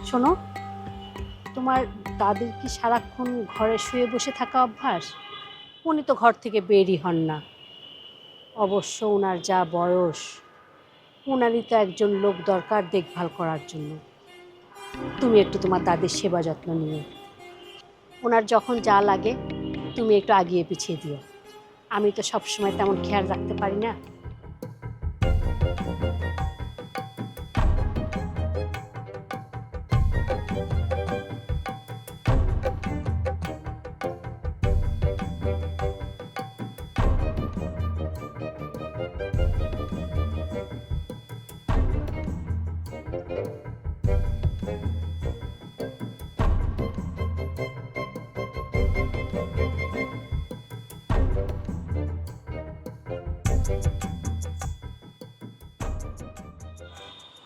শোনো, তোমার দাদির কি সারাক্ষণ ঘরে শুয়ে বসে থাকা অভ্যাস? উনি তো ঘর থেকে বেরই হন না। অবশ্য ওনার যা বয়স, ওনারই তো একজন লোক দরকার দেখভাল করার জন্য। তুমি একটু তোমার দাদির সেবা যত্ন নিও। ওনার যখন যা লাগে তুমি একটু আগিয়ে পিছিয়ে দিও। আমি তো সবসময় তেমন খেয়াল রাখতে পারি না।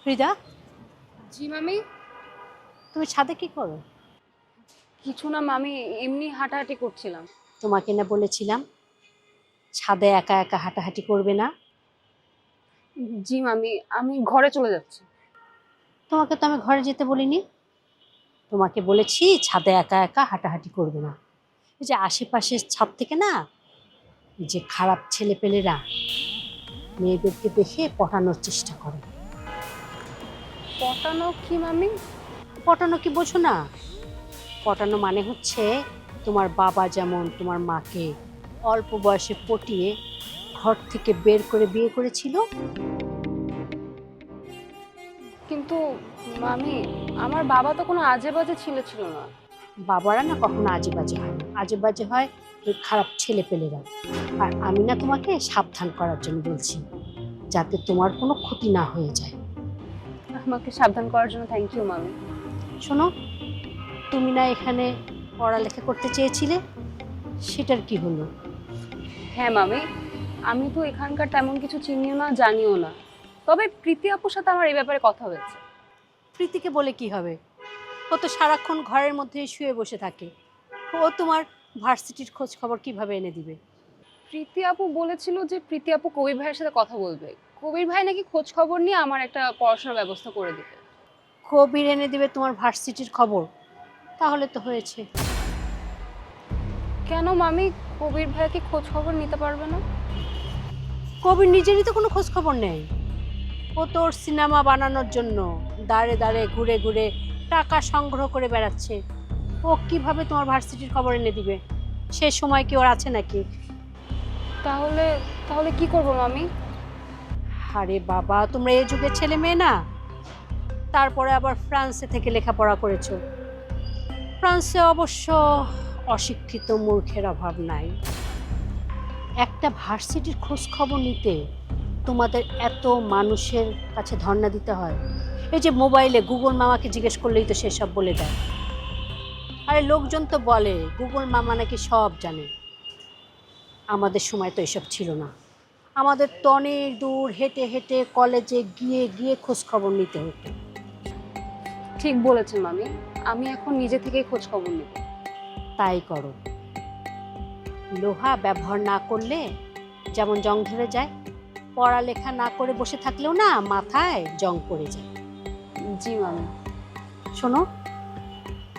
হৃদা, জি মামি। তুমি ছাদে কি করো? কিছু না মামি, এমনি হাঁটাহাঁটি করছিলাম। তোমাকে না বলেছিলাম ছাদে একা একা হাঁটাহাঁটি করবে না? জি মামি, আমি ঘরে চলে যাচ্ছি। তোমাকে তো আমি ঘরে যেতে বলিনি। তোমাকে বলেছি ছাদে একা একা হাঁটাহাঁটি করবে না। এই যে আশেপাশের ছাদ থেকে না, এই যে খারাপ ছেলেপেলেরা মেয়েদেরকে দেখে পটানোর চেষ্টা করে। পটানো কি মামি? পটানো কি বোঝো না? পটানো মানে হচ্ছে তোমার বাবা যেমন তোমার মাকে অল্প বয়সে পটিয়ে ঘর থেকে বের করে বিয়ে করেছিল। কিন্তু মামি, আমার বাবা তো কোনো আজে বাজে ছিল না। বাবারা না কখনো আজে বাজে হয় না, আজে বাজে হয় ওই খারাপ ছেলেপেলেরা। আর আমি না তোমাকে সাবধান করার জন্য বলছি, যাতে তোমার কোনো ক্ষতি না হয়ে যায়। আমাকে সাবধান করার জন্য থ্যাংক ইউ মামি। শোনো, তুমি না এখানে পড়ালেখা করতে চেয়েছিলে, সেটার কি হলো? হ্যাঁ মামি, আমি তো এখানকার তেমন কিছু চিনিও না, জানিও না। তবে প্রীতি আপুর সাথে আমার এই ব্যাপারে কথা হয়েছে। প্রীতিকে বলে কি হবে? ও তো সারাক্ষণ ঘরের মধ্যে শুয়ে বসে থাকে। ও তোমার ভার্সিটির খোঁজ খবর কিভাবে এনে দিবে? প্রীতি আপু বলেছিল যে প্রীতি আপু কবির ভাইয়ের সাথে কথা বলবে। কবির ভাই নাকি খোঁজ খবর নিয়ে আমার একটা পড়াশোনার ব্যবস্থা করে দিবে। কবির এনে দিবে তোমার ভার্সিটির খবর? তাহলে তো হয়েছে। কেন মামি, কবির ভাই কি খোঁজ খবর নিতে পারবে না? কবির নিজেরই তো কোনো খোঁজ খবর নেই। ও তোর সিনেমা বানানোর জন্য দাঁড়ে দাঁড়ে ঘুরে ঘুরে টাকা সংগ্রহ করে বেড়াচ্ছে। ও কিভাবে তোমার ভার্সিটির খবর এনে দিবে? সে সময় কি ওর আছে নাকি? তাহলে তাহলে কি করবো মামি? আরে বাবা, তোমরা এই যুগের ছেলে মেয়ে না। তারপরে আবার ফ্রান্সে থেকে লেখাপড়া করেছো। ফ্রান্সে অবশ্য অশিক্ষিত মূর্খের অভাব নাই। একটা ভার্সিটির খোঁজ খবর নিতে তোমাদের এত মানুষের কাছে ধর্ণা দিতে হয়? এই যে মোবাইলে গুগল মামাকে জিজ্ঞেস করলেই তো সেসব বলে দেয়। আরে লোকজন তো বলে গুগল মামা নাকি সব জানে। আমাদের সময় তো এসব ছিল না। আমাদের তো অনেক দূর হেঁটে হেঁটে কলেজে গিয়ে গিয়ে খোঁজ খবর নিতে হতো। ঠিক বলেছেন মামি, আমি এখন নিজে থেকেই খোঁজ খবর নিব। তাই করো। লোহা ব্যবহার না করলে যেমন জং ধরে যায়, পড়ালেখা না করে বসে থাকলেও না মাথায় জং পড়ে যায়। জি মামি। শোনো,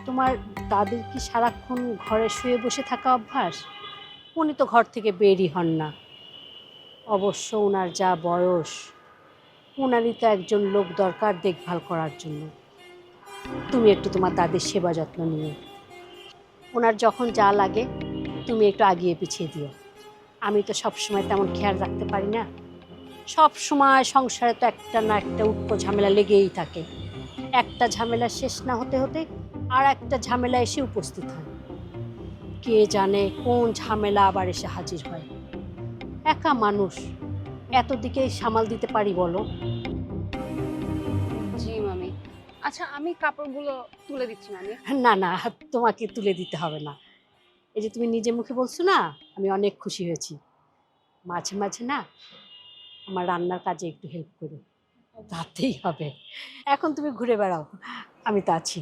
তোমার দাদির কি সারাক্ষণ ঘরে শুয়ে বসে থাকা অভ্যাস? উনি তো ঘর থেকে বেরই হন না। অবশ্য ওনার যা বয়স, ওনারই তো একজন লোক দরকার দেখভাল করার জন্য। তুমি একটু তোমার দাদির সেবা যত্ন নিও। ওনার যখন যা লাগে তুমি একটু আগিয়ে পিছিয়ে দিও। আমি তো সবসময় তেমন খেয়াল রাখতে পারি না। সব সময় সংসারে তো একটা না একটা উটকো ঝামেলা লেগেই থাকে। একটা ঝামেলা শেষ না হতে হতে আর একটা ঝামেলা এসে উপস্থিত হয়। কে জানে কোন ঝামেলা আবার এসে হাজির হয়। একা মানুষ, এত দিকে সামাল দিতে পারি বলো? জি মামি। আচ্ছা, আমি কাপড়গুলো তুলে দিচ্ছি মামি। না না, তোমাকে তুলে দিতে হবে না। এই যে তুমি নিজে মুখে বলছো না, আমি অনেক খুশি হয়েছি। মাঝে মাঝে না আমার রান্নার কাজে একটু হেল্প করো, তাতেই হবে। এখন তুমি ঘুরে বেড়াও, আমি তো আছি।